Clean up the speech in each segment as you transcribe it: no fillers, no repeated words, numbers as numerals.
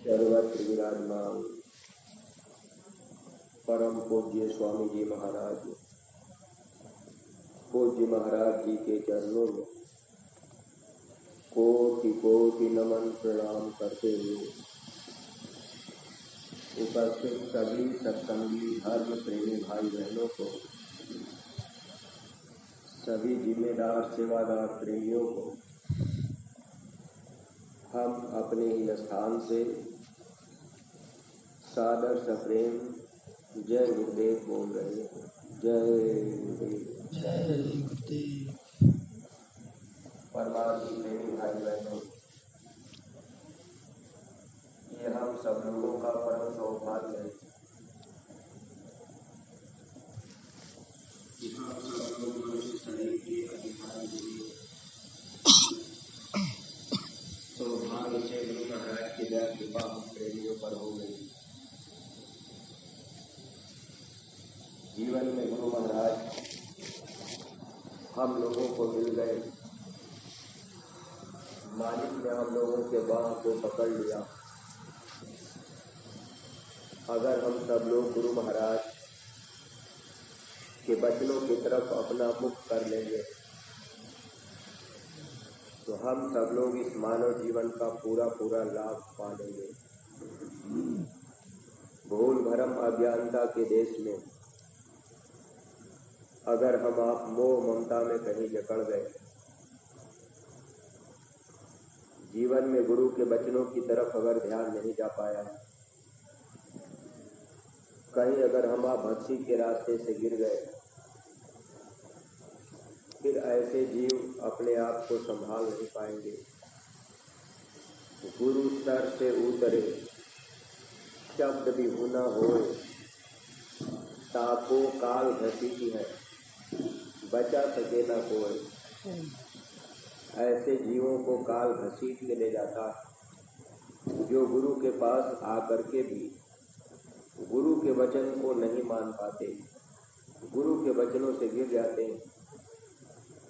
सर्वत्र विराजमान परम पूज्य स्वामी जी महाराज, पूज्य महाराज जी के चरणों में कोटि कोटि नमन प्रणाम करते हुए उपस्थित सभी सत्संगी धर्म प्रेमी भाई बहनों को, सभी जिम्मेदार सेवादार प्रेमियों को हम अपने ही स्थान से सादर सप्रेम जय गुरुदेव बोल रहे हैं। जय गुरुदेव, जय गुरुदेव। परमात्मा प्रेमी भाई बहनों, ये हम सब लोगों का परम सौभाग्य है कि हम सब लोग मनुष्य शरीर के अधिकारी हुए। सौभाग्य से गुरु महाराज की दया कृपा हम प्रेमियों पर हो गई। जीवन में गुरु महाराज हम लोगों को मिल गए। मालिक ने हम लोगों के बाह को पकड़ लिया। अगर हम सब लोग गुरु महाराज के वचनों की तरफ अपना मुख कर लेंगे तो हम सब लोग इस मानव जीवन का पूरा पूरा लाभ पा लेंगे। भूल भरम अज्ञानता के देश में अगर हम आप मोह ममता में कहीं जकड़ गए, जीवन में गुरु के वचनों की तरफ अगर ध्यान नहीं जा पाया, कहीं अगर हम आप भक्ति के रास्ते से गिर गए, फिर ऐसे जीव अपने आप को संभाल नहीं पाएंगे। गुरु स्तर से उतरे शब्द भी होना हो, ताको काल घसीटी है, बचा सके न कोई। ऐसे जीवों को काल घसीट के ले जाता है जो गुरु के पास आकर के भी गुरु के वचन को नहीं मान पाते, गुरु के वचनों से गिर जाते हैं।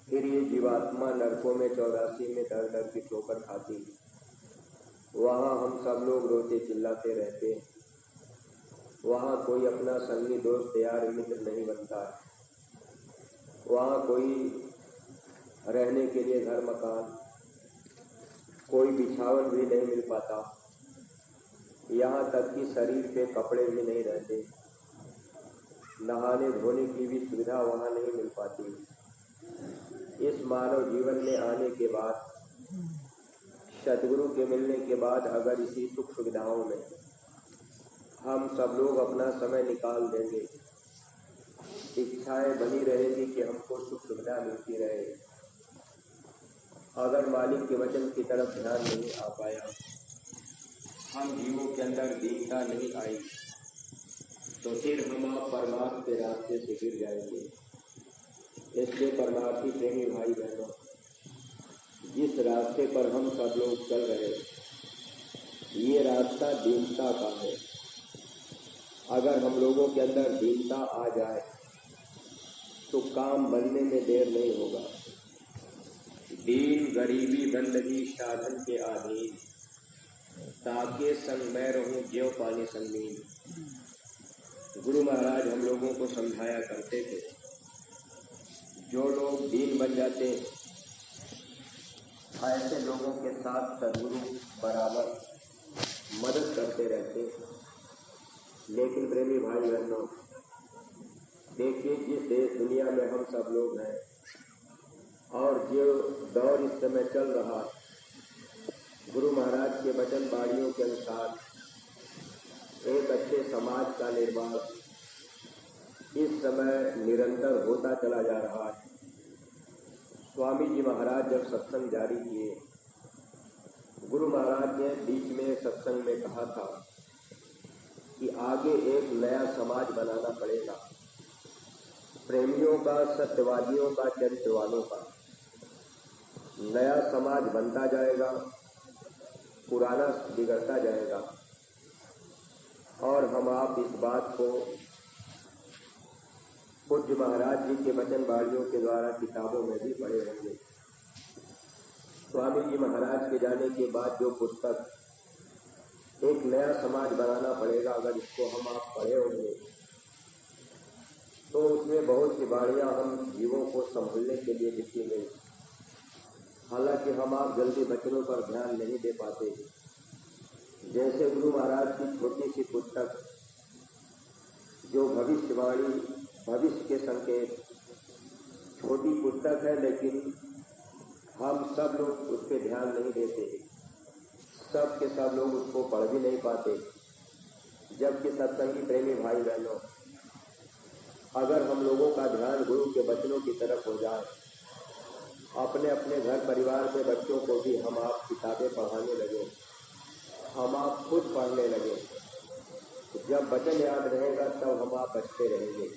फिर ये जीवात्मा नरकों में 84 में दर दर की ठोकर खाती। वहाँ हम सब लोग रोते चिल्लाते रहते हैं। वहाँ कोई अपना संगी दोस्त यार मित्र नहीं बनता है। वहाँ कोई रहने के लिए घर मकान, कोई बिछावन भी नहीं मिल पाता। यहाँ तक कि शरीर पे कपड़े भी नहीं रहते। नहाने धोने की भी सुविधा वहाँ नहीं मिल पाती। इस मानव जीवन में आने के बाद, सतगुरु के मिलने के बाद अगर इसी सुख सुविधाओं में हम सब लोग अपना समय निकाल देंगे, इच्छाएं बनी रहेगी कि हमको सुख सुविधा मिलती रहे, अगर मालिक के वचन की तरफ ध्यान नहीं आ पाया, हम जीवों के अंदर दीनता नहीं आई, तो फिर हम आप परमात्मा के रास्ते से गिर जाएंगे। इसलिए परमार्थी प्रेमी भाई बहनों, जिस रास्ते पर हम सब लोग चल रहे, ये रास्ता दीनता का है। अगर हम लोगों के अंदर दीनता आ जाए तो काम बनने में देर नहीं होगा। दीन गरीबी बंदगी साधन के अधीन, ताके संग मैं रहूं ज्यों पानी संगीन। गुरु महाराज हम लोगों को समझाया करते थे, जो लोग दीन बन जाते ऐसे लोगों के साथ सद्गुरु बराबर मदद करते रहते। लेकिन प्रेमी भाई बहनों, देखिए जिस देश दुनिया में हम सब लोग हैं और जो दौर इस समय चल रहा, गुरु महाराज के वचन बाणियों के अनुसार एक अच्छे समाज का निर्माण इस समय निरंतर होता चला जा रहा है। स्वामी जी महाराज जब सत्संग जारी किए गुरु महाराज ने बीच में सत्संग में कहा था कि आगे एक नया समाज बनाना पड़ेगा, प्रेमियों का, सत्यवादियों का, चरित्रवालों का नया समाज बनता जाएगा, पुराना बिगड़ता जाएगा। और हम आप इस बात को पूज्य महाराज जी के वचन वाणियों के द्वारा किताबों में भी पढ़े होंगे। स्वामी जी महाराज के जाने के बाद जो पुस्तक एक नया समाज बनाना पड़ेगा, अगर इसको हम आप पढ़े होंगे तो उसमें बहुत सी वाणियां हम जीवों को संभलने के लिए लिखी गई। हालांकि हम आप जल्दी वचनों पर ध्यान नहीं दे पाते। जैसे गुरु महाराज की छोटी सी पुस्तक जो भविष्यवाणी, भविष्य के संकेत, छोटी पुस्तक है, लेकिन हम सब लोग उस पर ध्यान नहीं देते। सब के सब लोग उसको पढ़ भी नहीं पाते। जबकि सत्संगी प्रेमी भाई बहनों, अगर हम लोगों का ध्यान गुरु के वचनों की तरफ हो जाए, अपने अपने घर परिवार में बच्चों को भी हम आप किताबें पढ़ाने लगे, हम आप खुद पढ़ने लगे, तो जब वचन याद रहेगा तब हम आप बचते रहेंगे।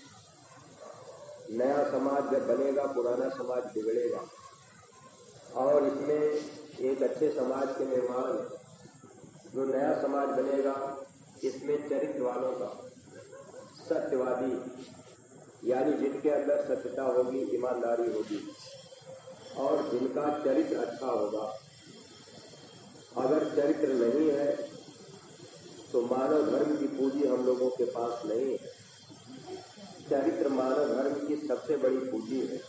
नया समाज जब बनेगा, पुराना समाज बिगड़ेगा। और इसमें एक अच्छे समाज के निर्माण, जो नया समाज बनेगा, इसमें चरित्र वालों का, सत्यवादी, यानी जिनके अंदर सत्यता होगी, ईमानदारी होगी और जिनका चरित्र अच्छा होगा। अगर चरित्र नहीं है तो मानव धर्म की पूंजी हम लोगों के पास नहीं है। चरित्र मानव धर्म की सबसे बड़ी पूंजी है।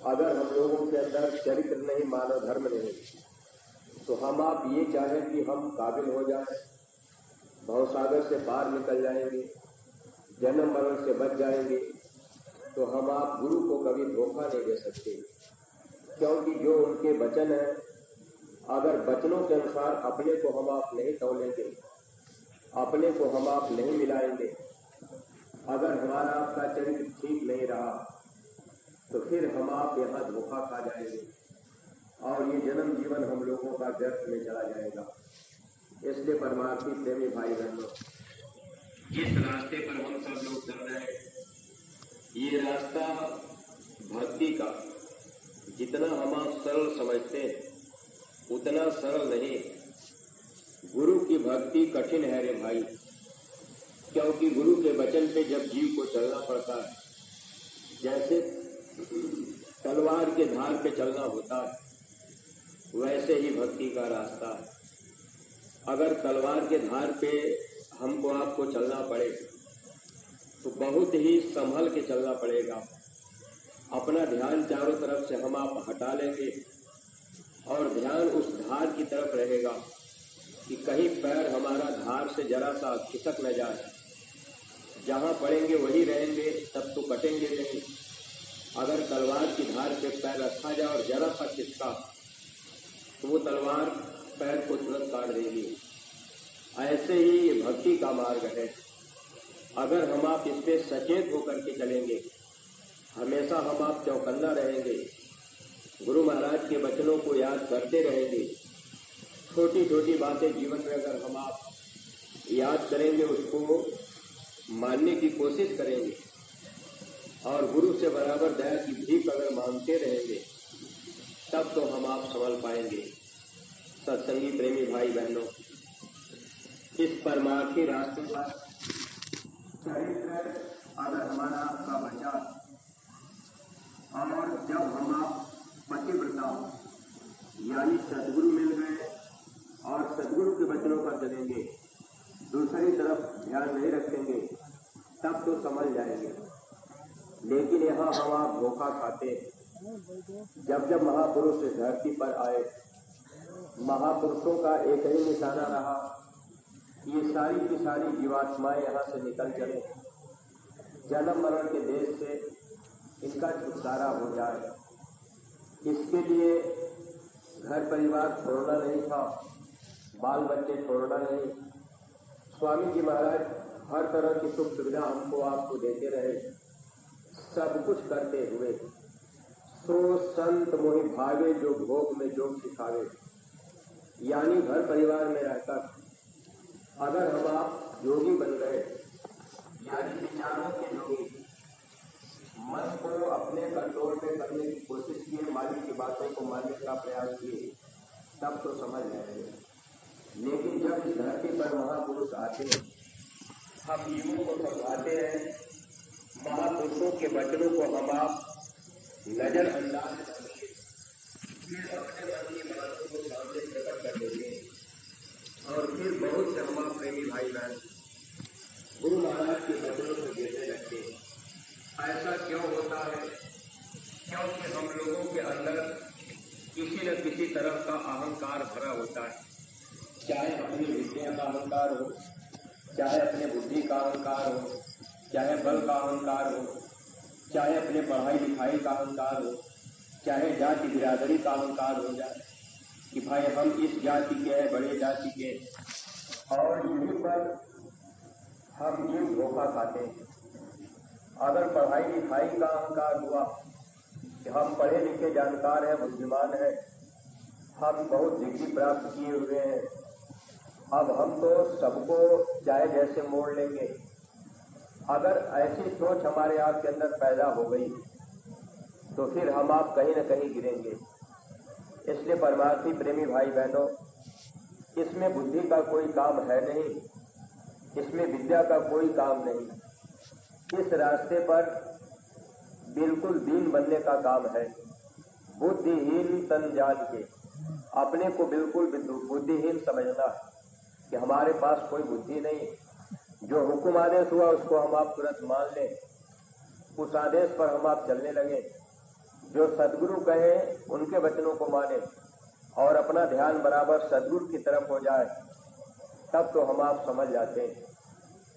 अगर हम लोगों के अंदर चरित्र नहीं, मानव धर्म नहीं, तो हम आप ये चाहें कि हम काबिल हो जाएं, भवसागर से पार निकल जाएंगे, जन्म मरण से बच जाएंगे, तो हम आप गुरु को कभी धोखा नहीं दे सकते। क्योंकि जो उनके वचन है, अगर वचनों के अनुसार अपने को हम आप नहीं तौलेंगे, अपने को हम आप नहीं मिलाएंगे, अगर हमारा आपका चरित्र ठीक नहीं रहा, तो फिर हम आप यहाँ धोखा खा जाएंगे और ये जन्म जीवन हम लोगों का व्यर्थ में चला जाएगा। इसलिए परमार्थी प्रेमी भाई बहनों, जिस रास्ते पर हम सब लोग चल रहे हैं, ये रास्ता भक्ति का जितना हम आप सरल समझते हैं उतना सरल नहीं। गुरु की भक्ति कठिन है रे भाई, क्योंकि गुरु के वचन पे जब जीव को चलना पड़ता है, जैसे तलवार के धार पे चलना होता है, वैसे ही भक्ति का रास्ता है। अगर तलवार के धार पे हमको आपको चलना पड़े तो बहुत ही संभल के चलना पड़ेगा। अपना ध्यान चारों तरफ से हम आप हटा लेंगे और ध्यान उस धार की तरफ रहेगा कि कहीं पैर हमारा धार से जरा सा खिसक न जाए। जहाँ पड़ेंगे वही रहेंगे, तब तो कटेंगे नहीं। अगर तलवार की धार पे पैर रखा जाए और जरा सा खिसका तो वो तलवार पैर को तुरंत काट देगी। ऐसे ही ये भक्ति का मार्ग है। अगर हम आप इस पे सचेत होकर के चलेंगे, हमेशा हम आप चौकन्ना रहेंगे, गुरु महाराज के वचनों को याद करते रहेंगे, छोटी छोटी बातें जीवन में अगर हम आप याद करेंगे, उसको मानने की कोशिश करेंगे और गुरु से बराबर दया की भीख अगर मांगते रहेंगे, तब तो हम आप संभल पाएंगे। सत्संगी प्रेमी भाई बहनों, इस परमार्थी रास्ते पर चरित्र अगर हमारा आपका बचा और जब हम आप पतिव्रता यानी सदगुरु मिल गए और सदगुरु के वचनों पर चलेंगे, दूसरी तरफ ध्यान नहीं रखेंगे, तब तो समझ जाएंगे। लेकिन यहाँ हम आप धोखा खाते। जब जब महापुरुष इस धरती पर आए, महापुरुषों का एक ही निशाना रहा, ये सारी की सारी जीवात्माएं यहाँ से निकल चले, जन्म मरण के देश से इनका छुटकारा हो जाए। इसके लिए घर परिवार छोड़ना नहीं था, बाल बच्चे छोड़ना नहीं। स्वामी जी महाराज हर तरह की सुख सुविधा हमको आपको देते रहे, सब कुछ करते हुए। सो संत मोहि भावे जो भोग में जोग सिखावे, यानी घर परिवार में रहकर अगर हम आप योगी बन गए, यानी विचारों के योगी, मन को अपने कंट्रोल में करने की कोशिश किए, मालिक की बातों को मानने का प्रयास किए, तब तो समझ जाएंगे। लेकिन जब इस धरती पर महापुरुष आते हैं, हम जीवों को समझाते हैं, महापुरुषों के वचनों को हम आप नजरअंदाज करके फिर अपने मन की बातों को सामने प्रकट कर देते हैं और फिर बहुत से हम प्रेमी भाई बहन गुरु महाराज के वचनों से गिरने लगते हैं। ऐसा क्यों होता है? क्योंकि हम लोगों के अंदर किसी न किसी तरह का अहंकार भरा होता है, चाहे अपनी विद्या का अहंकार हो, चाहे अपने बुद्धि का अहंकार हो, चाहे बल का अहंकार हो, चाहे अपने पढ़ाई लिखाई का अहंकार हो, चाहे जाति बिरादरी का अहंकार हो जाए कि भाई हम इस जाति के हैं, बड़े जाति के, और यहीं पर हम ये धोखा खाते हैं। अगर पढ़ाई लिखाई का अहंकार हुआ कि हम पढ़े लिखे जानकार हैं, बुद्धिमान हैं, हम बहुत डिग्री प्राप्त किए हुए हैं, अब हम तो सबको चाहे जैसे मोड़ लेंगे। अगर ऐसी सोच हमारे आप के अंदर पैदा हो गई तो फिर हम आप कहीं न कहीं गिरेंगे। इसलिए परमार्थी प्रेमी भाई बहनों, इसमें बुद्धि का कोई काम है नहीं, इसमें विद्या का कोई काम नहीं। इस रास्ते पर बिल्कुल दीन बनने का काम है। बुद्धिहीन तन जान के अपने को बिल्कुल बुद्धिहीन समझना कि हमारे पास कोई बुद्धि नहीं। जो हुक्म आदेश हुआ उसको हम आप तुरंत मान लें, उस आदेश पर हम आप चलने लगे। जो सदगुरु कहे उनके वचनों को माने और अपना ध्यान बराबर सदगुरु की तरफ हो जाए, तब तो हम आप समझ जाते हैं।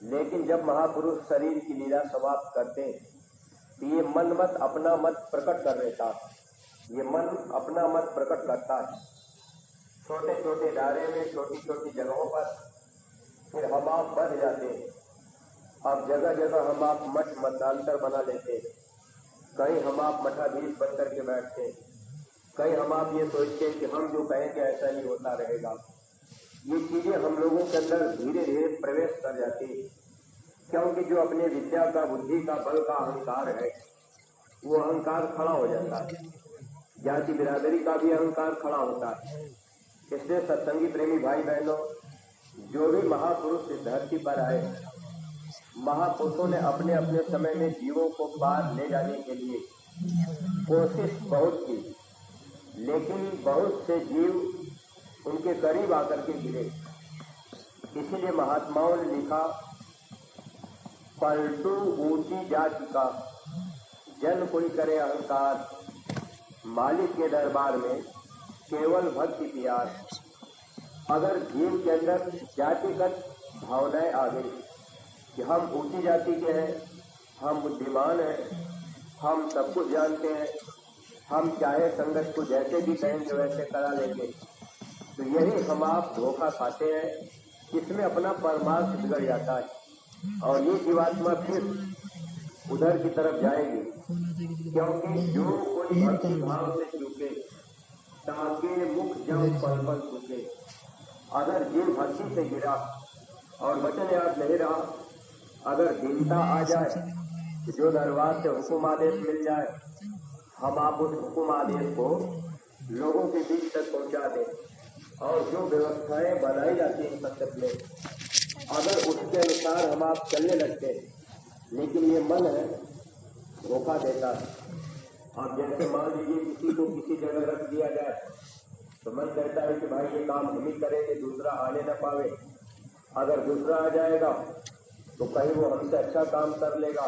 लेकिन जब महापुरुष शरीर की लीला समाप्त करते हैं तो ये मन मत अपना मत प्रकट कर देता, ये मन अपना मत प्रकट करता है। छोटे छोटे दायरे में, छोटी छोटी जगहों पर फिर हम आप बढ़ जाते हैं। अब जगह जगह हम आप मठ मतांतर बना लेते हैं। कहीं हम आप मठाधीश बन करके बैठते हैं, कहीं हम आप ये सोचते हैं कि हम जो कहेंगे ऐसा ही होता रहेगा। ये चीजें हम लोगों के अंदर धीरे धीरे प्रवेश कर जाती है, क्योंकि जो अपने विद्या का, बुद्धि का, बल का अहंकार है, वो अहंकार खड़ा हो जाता है। जाति बिरादरी का भी अहंकार खड़ा होता है। इसलिए सत्संगी प्रेमी भाई बहनों, जो भी महापुरुष इस धरती पर आए, महापुरुषों ने अपने अपने समय में जीवों को पार ले जाने के लिए कोशिश बहुत की, लेकिन बहुत से जीव उनके करीब आकर के गिरे। इसीलिए महात्माओं ने लिखा, पलटू ऊंची जाति का जन कोई करे अहंकार, मालिक के दरबार में केवल भक्ति प्यार। अगर जीव के अंदर जातिगत भावनाएं आ गई कि हम ऊंची जाति के हैं, हम बुद्धिमान हैं, हम सब कुछ जानते हैं, हम चाहे संगत को जैसे भी कहेंगे वैसे करा लेंगे, तो यही हम आप धोखा खाते हैं। इसमें अपना परमार्थ बिगड़ जाता है और ये जीवात्मा फिर उधर की तरफ जाएगी। क्योंकि जो कोई भक्ति भाव से चूके ताके मुख जब पल पल चूके। अगर जीव भक्ति से गिरा और वचन याद नहीं रहा, अगर दीनता आ जाए, जो दरबार से हुकुम आदेश मिल जाए, हम आप उस हुकुम आदेश को लोगों के बीच तक पहुंचा दें और जो व्यवस्थाएं बनाई जाती हैं संकट में, अगर उसके अनुसार हम आप चलने लगते हैं, लेकिन ये मन है धोखा देता है। अब जैसे मान लीजिए किसी को किसी जगह रख दिया जाए तो मन कहता है कि भाई ये काम हम ही करेंगे, दूसरा आने न पावे। अगर दूसरा आ जाएगा तो कहीं वो हमसे अच्छा काम कर लेगा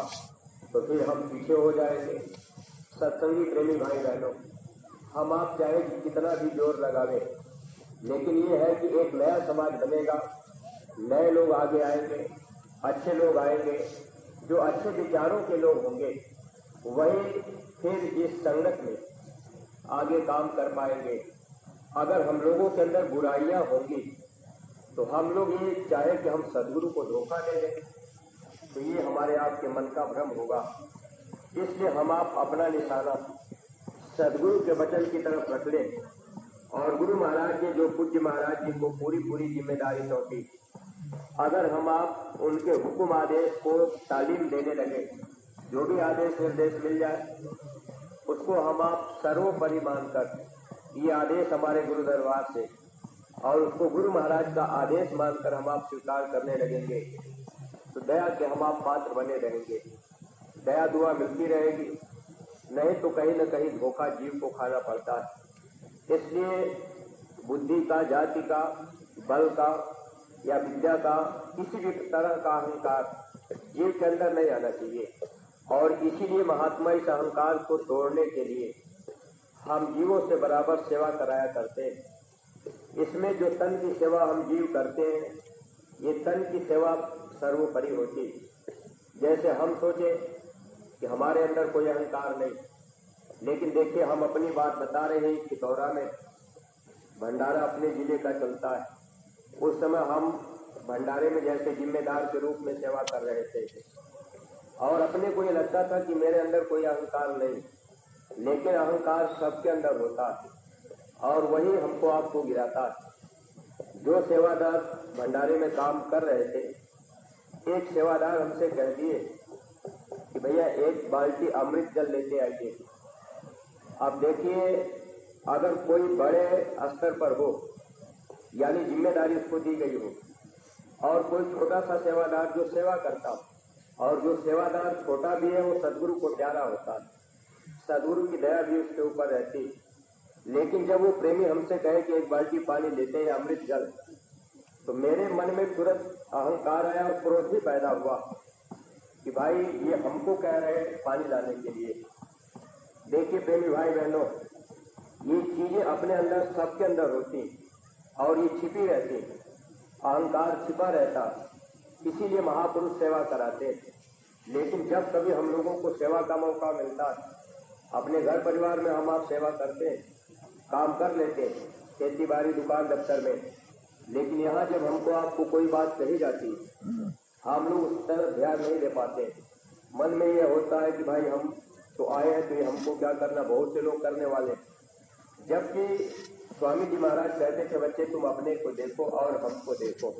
तो फिर हम पीछे हो जाएंगे। सत्संगी प्रेमी भाई बहनों, हम आप चाहे कितना भी जोर लगावे, लेकिन ये है कि एक नया समाज बनेगा, नए लोग आगे आएंगे, अच्छे लोग आएंगे, जो अच्छे विचारों के लोग होंगे वही फिर इस संगत में आगे काम कर पाएंगे। अगर हम लोगों के अंदर बुराइयां होंगी तो हम लोग ये चाहे कि हम सदगुरु को धोखा दे दें, तो ये हमारे आपके मन का भ्रम होगा। इसलिए हम आप अपना निशाना सदगुरु के वचन की तरफ रख लें और गुरु महाराज ने जो पूज्य महाराज जी को पूरी जिम्मेदारी सौंपी, अगर हम आप उनके हुक्म आदेश को तालीम देने लगे, जो भी आदेश निर्देश मिल जाए उसको हम आप सर्वोपरि मानकर, ये आदेश हमारे गुरु दरबार से, और उसको गुरु महाराज का आदेश मानकर हम आप स्वीकार करने लगेंगे, तो दया के हम आप पात्र बने रहेंगे। दया दुआ मिलती रहेगी, नहीं तो कहीं न कहीं धोखा जीव को खाना पड़ता है। इसलिए बुद्धि का, जाति का, बल का या विद्या का, किसी भी तरह का अहंकार जीव के अंदर नहीं आना चाहिए। और इसीलिए महात्मा इस अहंकार को तोड़ने के लिए हम जीवों से बराबर सेवा कराया करते हैं। इसमें जो तन की सेवा हम जीव करते हैं, ये तन की सेवा सर्वोपरि होती। जैसे हम सोचे कि हमारे अंदर कोई अहंकार नहीं, लेकिन देखिए हम अपनी बात बता रहे हैं कि दौरा में भंडारा अपने जिले का चलता है, उस समय हम भंडारे में जैसे जिम्मेदार के रूप में सेवा कर रहे थे, और अपने को ये लगता था कि मेरे अंदर कोई अहंकार नहीं, लेकिन अहंकार सबके अंदर होता है और वही हमको आपको गिराता है। जो सेवादार भंडारे में काम कर रहे थे, एक सेवादार हमसे कह दिए कि भैया एक बाल्टी अमृत जल लेते आइए। अब देखिए, अगर कोई बड़े स्तर पर हो, यानी जिम्मेदारी उसको दी गई हो, और कोई छोटा सा सेवादार जो सेवा करता हो, और जो सेवादार छोटा भी है वो सदगुरु को प्यारा होता है, सदगुरु की दया भी उसके ऊपर रहती। लेकिन जब वो प्रेमी हमसे कहे कि एक बाल्टी पानी लेते हैं अमृत जल, तो मेरे मन में तुरंत अहंकार आया और क्रोध भी पैदा हुआ कि भाई ये हमको कह रहे हैं पानी लाने के लिए। देखिए प्रेमी भाई बहनों, ये चीजें अपने अंदर सबके अंदर होती और ये छिपी रहती, अहंकार छिपा रहता, इसीलिए महापुरुष सेवा कराते। लेकिन जब कभी हम लोगों को सेवा का मौका मिलता, अपने घर परिवार में हम आप सेवा करते, काम कर लेते, खेती बाड़ी दुकान दफ्तर में, लेकिन यहाँ जब हमको आपको कोई बात कही जाती, हम लोग उस तरफ ध्यान नहीं दे पाते। मन में ये होता है कि भाई हम तो आए हैं तो ये हमको क्या करना, बहुत से लोग करने वाले। जबकि स्वामी जी महाराज कहते थे, बच्चे तुम अपने को देखो और हमको देखो।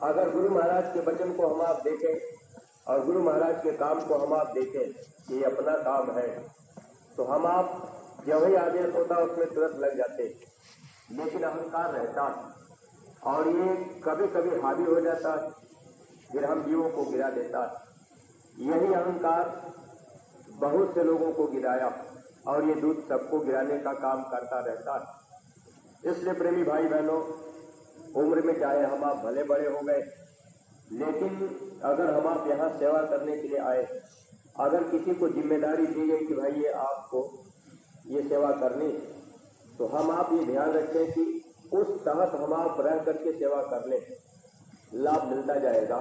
अगर गुरु महाराज के वचन को हम आप देखें और गुरु महाराज के काम को हम आप देखें कि ये अपना काम है, तो हम आप जो ही आदेश होता उसमें तुरंत लग जाते। लेकिन अहंकार रहता और ये कभी कभी हावी हो जाता, फिर हम जीवों को गिरा देता। यही अहंकार बहुत से लोगों को गिराया और ये दूध सबको गिराने का काम करता रहता है। इसलिए प्रेमी भाई बहनों, उम्र में चाहे हम आप भले बड़े हो गए, लेकिन अगर हम आप यहाँ सेवा करने के लिए आए, अगर किसी को जिम्मेदारी दी गई कि भाई ये आपको ये सेवा करनी, तो हम आप ये ध्यान रखें कि उस तहत हम आप रह करके सेवा कर ले, लाभ मिलता जाएगा।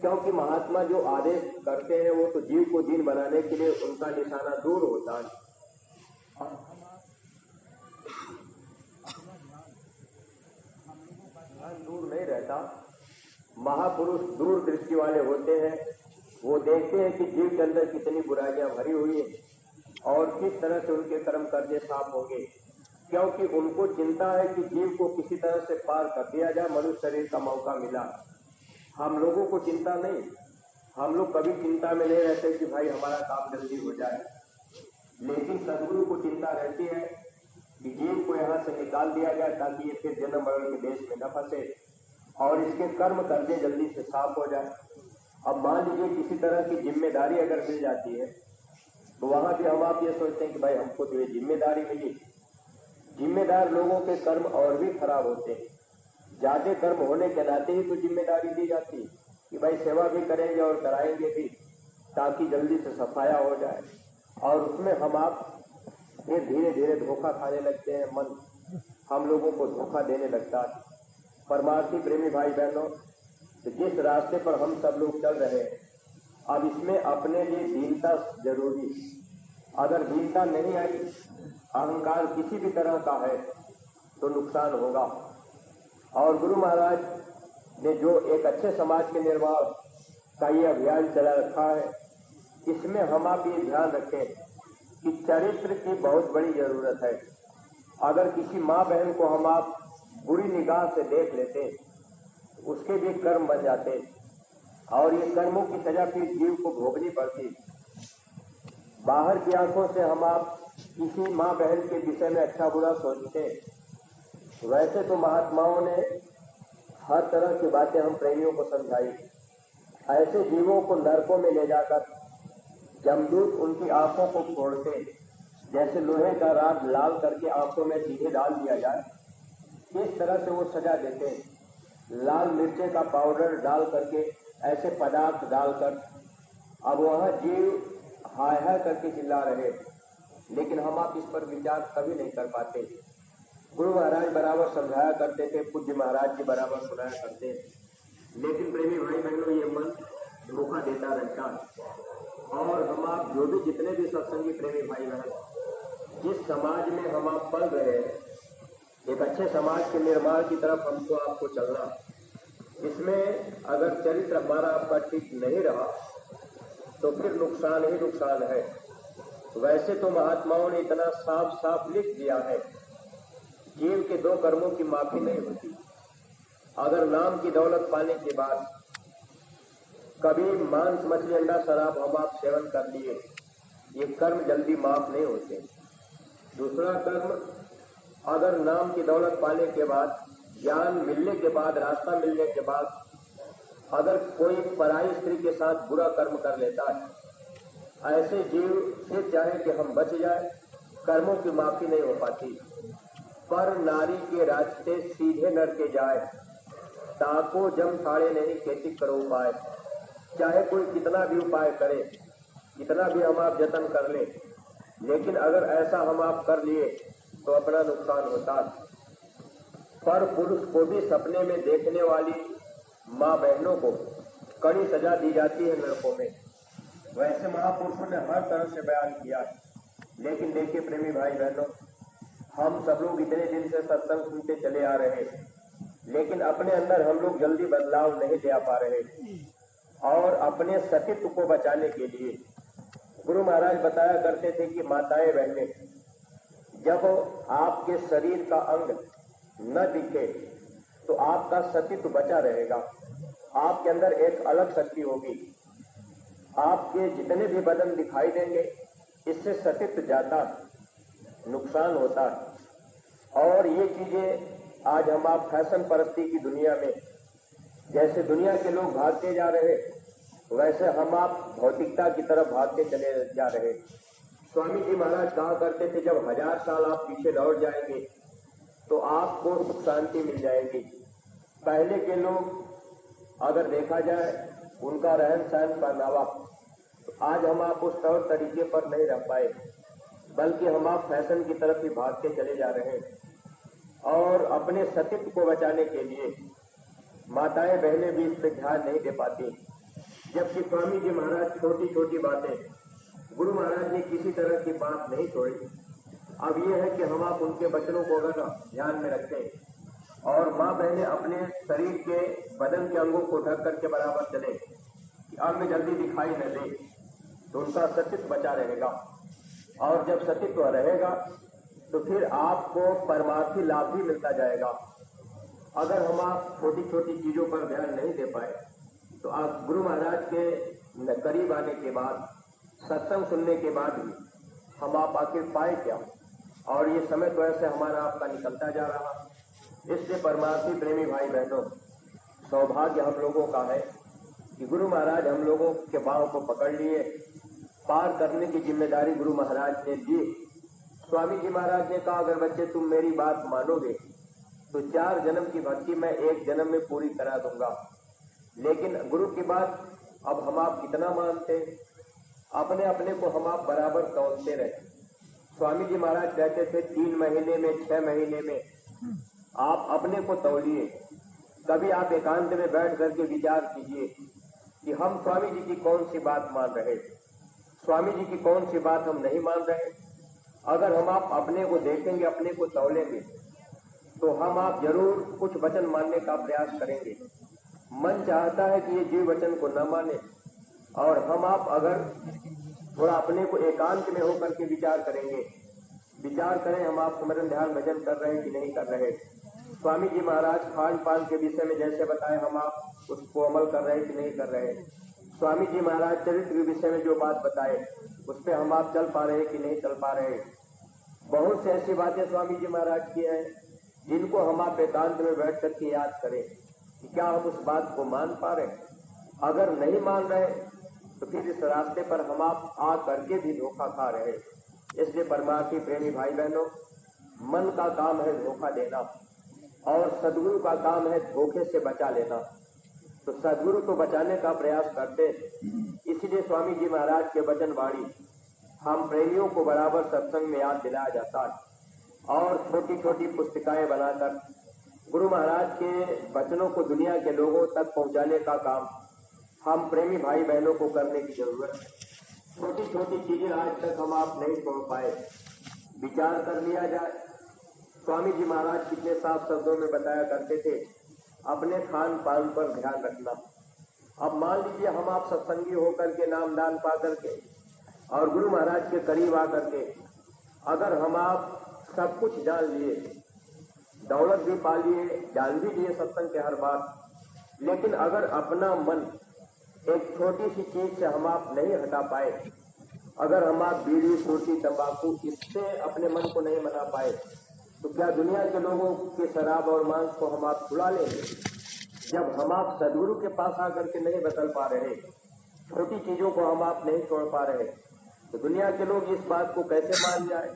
क्योंकि महात्मा जो आदेश करते हैं वो तो जीव को दीन बनाने के लिए उनका निशाना दूर होता है, दूर नहीं रहता। महापुरुष दूर दृष्टि वाले होते हैं, वो देखते हैं कि जीव के अंदर कितनी बुराइयां भरी हुई है और किस तरह से उनके कर्म कर्जे साफ होंगे, क्योंकि उनको चिंता है कि जीव को किसी तरह से पार कर दिया जाए, मनुष्य शरीर का मौका मिला। हम लोगों को चिंता नहीं, हम लोग कभी चिंता में नहीं रहते कि भाई हमारा काम जल्दी हो जाए, लेकिन सदगुरु को चिंता रहती है कि जीव को यहाँ से निकाल दिया जाए ताकि ये फिर जन्म मरण के देश में न फंसे और इसके कर्म कर्जे जल्दी से साफ हो जाए। अब मान लीजिए किसी तरह की जिम्मेदारी अगर मिल जाती है, तो वहां भी हम आप ये सोचते हैं कि भाई हमको तो ये जिम्मेदारी मिली। जिम्मेदार लोगों के कर्म और भी खराब होते हैं, ज्यादा कर्म होने के नाते ही तो जिम्मेदारी दी जाती है कि भाई सेवा भी करेंगे और कराएंगे भी ताकि जल्दी से सफाया हो जाए, और उसमें हम आप ये धीरे धीरे धोखा खाने लगते हैं, मन हम लोगों को धोखा देने लगता है। परमार्थी प्रेमी भाई बहनों, तो जिस रास्ते पर हम सब लोग चल रहे हैं, अब इसमें अपने लिए दीनता जरूरी। अगर दीनता नहीं आई, अहंकार किसी भी तरह का है, तो नुकसान होगा। और गुरु महाराज ने जो एक अच्छे समाज के निर्माण का ये अभियान चला रखा है, इसमें हम आप ये ध्यान रखें कि चरित्र की बहुत बड़ी जरूरत है। अगर किसी माँ बहन को हम आप बुरी निगाह से देख लेते, उसके भी कर्म बन जाते और ये कर्मों की सजा फिर जीव को भोगनी पड़ती। बाहर की आंखों से हम आप किसी माँ बहन के विषय में अच्छा बुरा सोचते, वैसे तो महात्माओं ने हर तरह की बातें हम प्रेमियों को समझाई। ऐसे जीवों को नरकों में ले जाकर जमदूत उनकी आंखों को फोड़ते, जैसे लोहे का राड लाल करके आंखों में सीधे डाल दिया जाए, इस तरह से वो सजा देते। लाल मिर्चे का पाउडर डाल करके ऐसे पदार्थ डालकर अब वहां जीव हाय हाय करके चिल्ला रहे, लेकिन हम आप इस पर विचार कभी नहीं कर पाते। गुरु महाराज बराबर समझाया करते थे, पूज्य महाराज जी बराबर सुनाया करते, लेकिन प्रेमी भाई बहनों ये मन धोखा देता रहता है। और हम आप जो भी जितने भी सत्संगी प्रेमी भाई बहन, जिस समाज में हम आप पल रहे हैं, एक अच्छे समाज के निर्माण की तरफ हमको आपको चलना। इसमें अगर चरित्र हमारा आपका ठीक नहीं रहा तो फिर नुकसान ही नुकसान है। वैसे तो महात्माओं ने इतना साफ साफ लिख दिया है, जीव के दो कर्मों की माफी नहीं होती। अगर नाम की दौलत पाने के बाद कभी मांस मछली अंडा शराब हम आप सेवन कर लिए, ये कर्म जल्दी माफ नहीं होते। दूसरा कर्म, अगर नाम की दौलत पाने के बाद, ज्ञान मिलने के बाद, रास्ता मिलने के बाद अगर कोई पराई स्त्री के साथ बुरा कर्म कर लेता है, ऐसे जीव फिर चाहे कि हम बच जाए, कर्मों की माफी नहीं हो पाती। पर नारी के रास्ते सीधे नर के जाए, ताको जम थाड़े नहीं खेती करो उपाय। चाहे कोई कितना भी उपाय करे, कितना भी हम आप जतन कर ले, लेकिन अगर ऐसा हम आप कर लिए तो अपना नुकसान होता। पर पुरुष को भी सपने में देखने वाली माँ बहनों को कड़ी सजा दी जाती है नरकों में। वैसे महापुरुषों ने हर तरह से बयान किया, लेकिन देखिए प्रेमी भाई बहनों, हम सब लोग इतने दिन से सत्संग सुनते चले आ रहे, लेकिन अपने अंदर हम लोग जल्दी बदलाव नहीं ले आ पा रहे। और अपने सतीत्व को बचाने के लिए गुरु महाराज बताया करते थे कि माताएं बहनें, जब आपके शरीर का अंग न दिखे तो आपका सतीत्व बचा रहेगा। आपके अंदर एक अलग शक्ति होगी। आपके जितने भी बदन दिखाई देंगे, इससे सतीत्व जाता, नुकसान होता। और ये चीजें आज हम आप फैशन परस्ती की दुनिया में, जैसे दुनिया के लोग भागते जा रहे, वैसे हम आप भौतिकता की तरफ भागते चले जा रहे। स्वामी जी महाराज कहा करते थे, जब 1000 साल आप पीछे लौट जाएंगे तो आपको सुख शांति मिल जाएगी। पहले के लोग अगर देखा जाए, उनका रहन सहन पहनावा, तो आज हम आप उस तौर तरीके पर नहीं रह पाए, बल्कि हम आप फैशन की तरफ ही भागते चले जा रहे हैं। और अपने सतीत्व को बचाने के लिए माताएं बहनें भी इस पर ध्यान नहीं दे पाती। जबकि स्वामी जी महाराज छोटी छोटी बातें, गुरु महाराज ने किसी तरह की बात नहीं छोड़ी। अब यह है कि हम आप उनके वचनों को अगर ध्यान में रखें और माँ बहनें अपने शरीर के बदन के अंगों को ढक करके बराबर चले कि अंग जल्दी दिखाई न दे, तो उनका सतीत्व बचा रहेगा। और जब सतीत्व रहेगा तो फिर आपको परमार्थी लाभ भी मिलता जाएगा। अगर हम आप छोटी छोटी चीजों पर ध्यान नहीं दे पाए तो आप गुरु महाराज के करीब आने के बाद, सत्संग सुनने के बाद भी हम आप आखिर पाए क्या। और ये समय तो ऐसे हमारा आपका निकलता जा रहा। इसलिए परमार्थी प्रेमी भाई बहनों, सौभाग्य हम लोगों का है कि गुरु महाराज हम लोगों के बाहों को पकड़ लिए। पार करने की जिम्मेदारी गुरु महाराज ने दी। स्वामी जी महाराज ने कहा, अगर बच्चे तुम मेरी बात मानोगे तो 4 जन्म की भक्ति मैं 1 जन्म में पूरी करा दूंगा। लेकिन गुरु की बात अब हम आप कितना मानते, अपने अपने को हम आप बराबर तौलते रहे। स्वामी जी महाराज कहते थे 3 महीने में, 6 महीने में आप अपने को तौलिए। कभी आप एकांत में बैठ करके विचार कीजिए कि हम स्वामी जी की कौन सी बात मान रहे, स्वामी जी की कौन सी बात हम नहीं मान रहे। अगर हम आप अपने को देखेंगे, अपने को तौलेंगे, तो हम आप जरूर कुछ वचन मानने का प्रयास करेंगे। मन चाहता है कि ये जीव वचन को न माने, और हम आप अगर थोड़ा अपने को एकांत में होकर के विचार करेंगे विचार करें हम आप स्मरण ध्यान भजन कर रहे हैं कि नहीं कर रहे। स्वामी जी महाराज खान पान के विषय में जैसे बताए हम आप उसको अमल कर रहे हैं कि नहीं कर रहे। स्वामी जी महाराज चरित्र के विषय में जो बात बताए उस पर हम आप चल पा रहे हैं कि नहीं चल पा रहे। बहुत से ऐसी बातें स्वामी जी महाराज की हैं जिनको हम आप एकांत में बैठ करके याद करें कि क्या हम उस बात को मान पा रहे। अगर नहीं मान रहे तो फिर इस रास्ते पर हम आप आ करके भी धोखा खा रहे। इसलिए परमार्थी प्रेमी भाई बहनों, मन का काम है धोखा देना और सदगुरु का काम है धोखे से बचा लेना। तो सदगुरु तो बचाने का प्रयास करते, इसलिए स्वामी जी महाराज के वचन वाणी हम प्रेमियों को बराबर सत्संग में याद दिलाया जाता है और छोटी छोटी पुस्तिकाएं बनाकर गुरु महाराज के वचनों को दुनिया के लोगों तक पहुंचाने का काम हम प्रेमी भाई बहनों को करने की जरूरत है। छोटी छोटी चीजें आज तक हम आप नहीं छोड़ पाए, विचार कर लिया जाए। स्वामी जी महाराज कितने साफ शब्दों में बताया करते थे, अपने खान पान पर ध्यान रखना। अब मान लीजिए हम आप सत्संगी होकर के नाम दान पा करके और गुरु महाराज के करीब आकर के अगर हम आप सब कुछ जान लिए, दौलत भी पा लिए, जान भी लिए सत्संग के हर बात, लेकिन अगर अपना मन एक छोटी सी चीज से हम आप नहीं हटा पाए, अगर हम आप बीड़ी सुर्ती तंबाकू इससे अपने मन को नहीं मना पाए, तो क्या दुनिया के लोगों के शराब और मांस को हम आप छुड़ा लेंगे। जब हम आप सदगुरु के पास आकर के नहीं बदल पा रहे, छोटी चीजों को हम आप नहीं छोड़ पा रहे, तो दुनिया के लोग इस बात को कैसे मान जाए।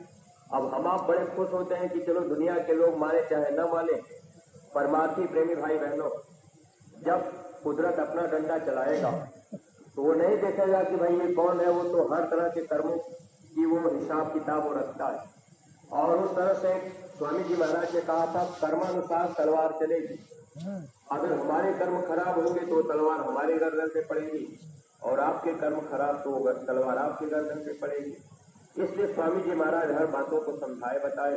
अब हम आप बड़े खुश होते हैं कि चलो दुनिया के लोग माने चाहे न माने। परमार्थी प्रेमी भाई बहनों, जब कुदरत अपना डंडा चलाएगा तो वो नहीं देखेगा कि भाई ये कौन है, वो तो हर तरह के कर्मों की वो हिसाब किताब वो रखता है। और उस तरह से स्वामी जी महाराज ने कहा था, कर्मानुसार तलवार चलेगी। अगर हमारे कर्म खराब होंगे तो तलवार हमारे गर्दन पे पड़ेगी और आपके कर्म खराब तो तलवार आपके गर्दन पे पड़ेगी। इसलिए स्वामी जी महाराज हर बातों को समझाए बताए।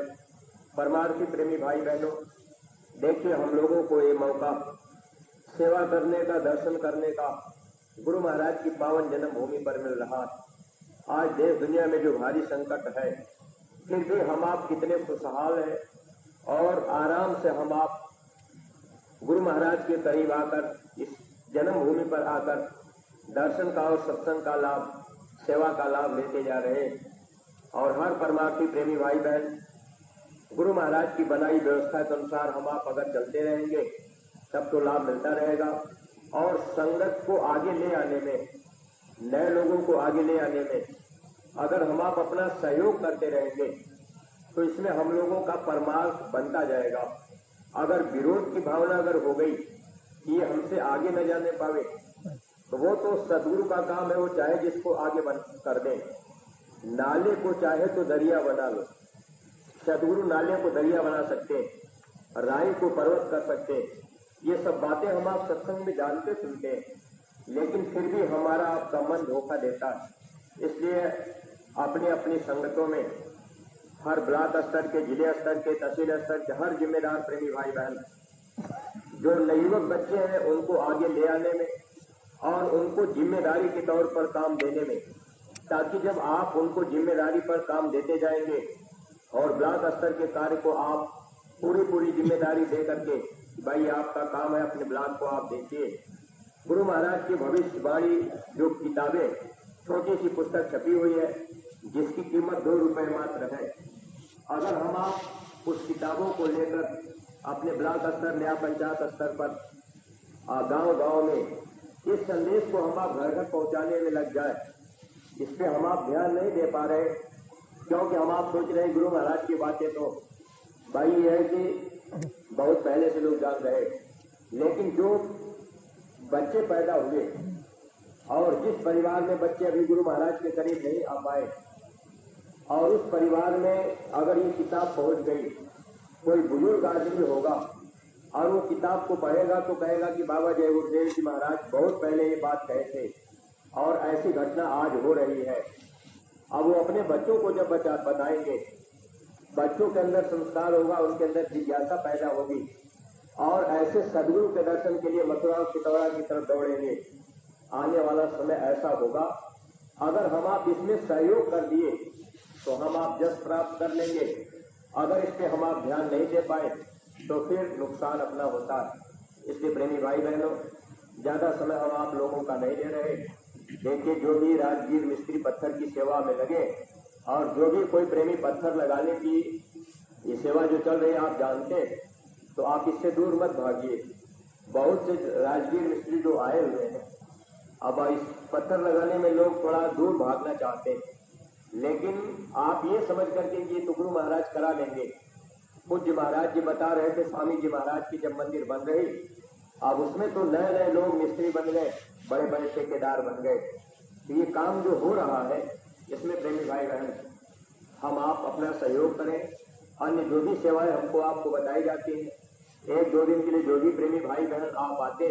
परमार्थी प्रेमी भाई बहनों, देखिए हम लोगों को ये मौका सेवा करने का, दर्शन करने का गुरु महाराज की पावन जन्मभूमि पर मिल रहा। आज देश दुनिया में जो भारी संकट है, फिर भी हम आप कितने खुशहाल हैं और आराम से हम आप गुरु महाराज के करीब आकर, इस जन्मभूमि पर आकर दर्शन का और सत्संग का लाभ, सेवा का लाभ लेते जा रहे। और हर परमार्थी प्रेमी भाई बहन गुरु महाराज की बनाई व्यवस्था के अनुसार हम आप अगर चलते रहेंगे तब तो लाभ मिलता रहेगा। और संगत को आगे ले आने में, नए लोगों को आगे ले आने में अगर हम आप अपना सहयोग करते रहेंगे तो इसमें हम लोगों का परमार्थ बनता जाएगा। अगर विरोध की भावना अगर हो गई कि ये हमसे आगे न जाने पावे, तो वो तो सदगुरु का काम है, वो चाहे जिसको आगे कर दे। नाले को चाहे तो दरिया बना लो, सदगुरु नाले को दरिया बना सकते, राई को पर्वत कर सकते। ये सब बातें हम आप सत्संग में जानते सुनते हैं, लेकिन फिर भी हमारा आपका मन धोखा देता है। इसलिए अपनी अपनी संगतों में हर ब्लॉक स्तर के, जिले स्तर के, तहसील स्तर के हर जिम्मेदार प्रेमी भाई बहन जो नवयुवक बच्चे हैं उनको आगे ले आने में और उनको जिम्मेदारी के तौर पर काम देने में, ताकि जब आप उनको जिम्मेदारी पर काम देते जाएंगे और ब्लॉक स्तर के कार्य को आप पूरी जिम्मेदारी दे करके, भाई आपका काम है, अपने ब्लॉक को आप देखिए। गुरु महाराज की भविष्यवाणी जो किताबें, छोटी सी पुस्तक छपी हुई है जिसकी कीमत 2 रुपए मात्र है, अगर हम आप उस किताबों को लेकर अपने ब्लॉक स्तर या पंचायत स्तर पर गांव-गांव में इस संदेश को हम आप घर घर पहुंचाने में लग जाए, इस पे हम आप ध्यान नहीं दे पा रहे, क्योंकि हम आप सोच रहे गुरु महाराज की बातें तो भाई ये है कि बहुत पहले से लोग जान रहे, लेकिन जो बच्चे पैदा हुए और जिस परिवार में बच्चे अभी गुरु महाराज के करीब नहीं आ पाए और उस परिवार में अगर ये किताब पहुंच गई, कोई बुजुर्ग आदमी होगा और वो किताब को पढ़ेगा तो कहेगा कि बाबा जय गुरुदेव जी महाराज बहुत पहले ये बात कहे थे और ऐसी घटना आज हो रही है। अब वो अपने बच्चों को जब बताएंगे, बच्चों के अंदर संस्कार होगा, उनके अंदर जिज्ञासा पैदा होगी और ऐसे सदगुरु के दर्शन के लिए मथुरा और चितौड़ा की तरफ दौड़ेंगे। आने वाला समय ऐसा होगा, अगर हम आप इसमें सहयोग कर दिए तो हम आप जस प्राप्त कर लेंगे। अगर इस पे हम आप ध्यान नहीं दे पाए तो फिर नुकसान अपना होता है। इसलिए प्रेमी भाई बहनों, ज्यादा समय हम आप लोगों का नहीं ले रहे। देखिए, जो भी राजगीर मिस्त्री पत्थर की सेवा में लगे और जो भी कोई प्रेमी पत्थर लगाने की ये सेवा जो चल रही है आप जानते हैं, तो आप इससे दूर मत भागिए। बहुत से राजगीर मिस्त्री जो आए हुए हैं, अब इस पत्थर लगाने में लोग थोड़ा दूर भागना चाहते हैं, लेकिन आप ये समझ करके कि ये तो गुरु महाराज करा लेंगे। पूज्य महाराज जी बता रहे थे, स्वामी जी महाराज की जब मंदिर बन रही, अब उसमें तो नए नए लोग मिस्त्री बन गए, बड़े बड़े ठेकेदार बन गए। तो ये काम जो हो रहा है इसमें प्रेमी भाई बहन हम आप अपना सहयोग करें। अन्य जो भी सेवाएं हमको आपको बताई जाती हैं, 1-2 दिन के लिए जो भी प्रेमी भाई बहन आप आते,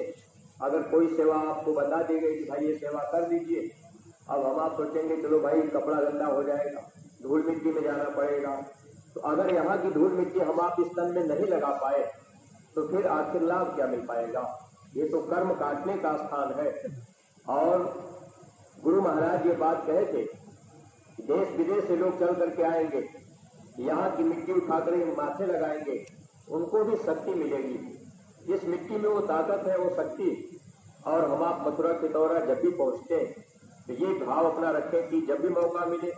अगर कोई सेवा आपको बता दी गई कि भाई ये सेवा कर दीजिए, अब हम आप सोचेंगे चलो भाई कपड़ा गंदा हो जाएगा, धूल मिट्टी में जाना पड़ेगा। तो अगर यहाँ की धूल मिट्टी हम आप इस तन में नहीं लगा पाए तो फिर आखिर लाभ क्या मिल पाएगा। ये तो कर्म काटने का स्थान है। और गुरु महाराज ये बात कहे थे, देश विदेश से लोग चल करके आएंगे, यहाँ की मिट्टी उठाकर माथे लगाएंगे, उनको भी शक्ति मिलेगी। जिस मिट्टी में वो ताकत है, वो शक्ति। और हम आप मथुरा के दौरा जब भी पहुंचते हैं तो ये भाव अपना रखें कि जब भी मौका मिले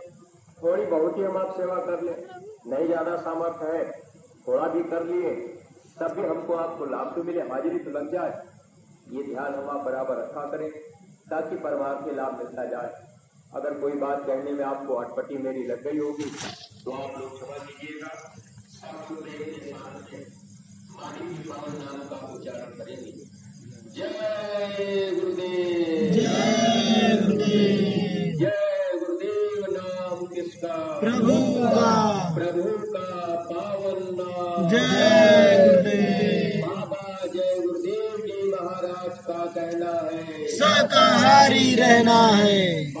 थोड़ी बहुत ही हम आप सेवा कर लें। नहीं ज्यादा सामर्थ्य है, थोड़ा भी कर लिए, तब भी हमको आपको लाभ तो मिले, हाजिरी तो लग जाए। ये ध्यान हम आप बराबर रखा करें ताकि परमार्थ लाभ मिलता जाए। अगर कोई बात कहने में आपको अटपटी मेरी लग गई होगी तो आप लोग क्षमा कीजिएगा। नाम का उच्चारण करेंगे। जय गुरुदेव, जय गुरुदेव, जय गुरुदेव। नाम किसका? प्रभु का, प्रभु का पावन नाम। जय गुरुदेव। बाबा जय गुरुदेव जी महाराज का कहना है, शाकाहारी रहना है।